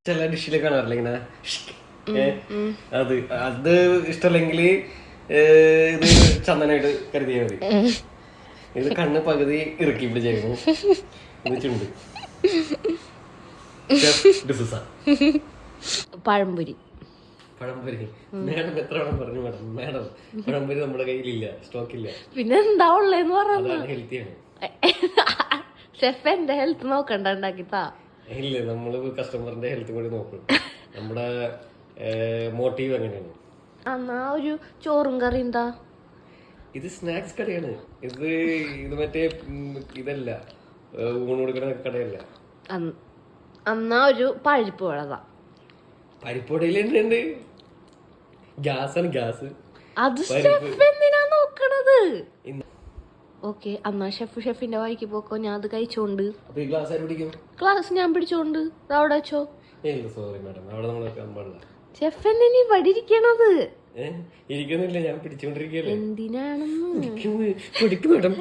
ചില ഡിഷില് കാണാറില്ല ഇങ്ങനെ അത് അത് ഇഷ്ടമല്ലെങ്കിൽ ഇത് ചന്ദനായിട്ട് കരുതിയാൽ മതി. ഇത് കണ്ണ് പകുതി ഇറക്കി പിടിച്ചേക്കുന്നു. ഇത് ചുണ്ട്. പഴംപൊരി. പഴംപൊരി മാഡം എത്ര വേണം പറഞ്ഞു മാഡം. മാഡം പഴംപൊരി നമ്മുടെ കയ്യിലില്ല, സ്റ്റോക്ക് ഇല്ല. പിന്നെ എന്താ ഉള്ളേന്ന് പറഞ്ഞു. ഹെൽത്തിയാണ് ഷെഫ്. എന്റെ ഹെൽത്ത് നോക്കണ്ട, ഉണ്ടാക്കിത്താ. ഇല്ല, നമ്മള് കസ്റ്റമറിന്റെ ഹെൽത്ത് കൂടി നോക്കും. നമ്മുടെ മോട്ടീവ് അങ്ങനെയാണ്. എന്നാ ഒരു ചോറും കറി എന്താ? ഇത് സ്നാക്സ് കടയാണ്. ഇത് മറ്റേ ഇതല്ല, ഊണ് കൊടുക്കുന്ന കടയല്ല. എന്നാ ഒരു പരിപ്പ് വട. പരിപ്പുവടയിലുണ്ട്. ഗ്യാസാണ്, ഗ്യാസ്. അത് ഷെഫ് എന്തിനാ നോക്കണത്? ഓക്കെ, എന്നാ ഷെഫിന്റെ വായിക്ക് പോക്കോ. ഞാൻ അത് കഴിച്ചോണ്ട് ക്ലാസ് ഞാൻ പിടിച്ചോണ്ട് അവിടെ വെച്ചോ. സോറി മാഡം, അവിടെ നമ്മൾ ഷെഫ് എന്തിനാ ഇവിടെ ഇരിക്കണത്? ഇരിക്കുന്നില്ല, ഞാൻ പിടിച്ചോണ്ടിരിക്കല്ലേ. എന്തിനാണെന്ന് മാഡം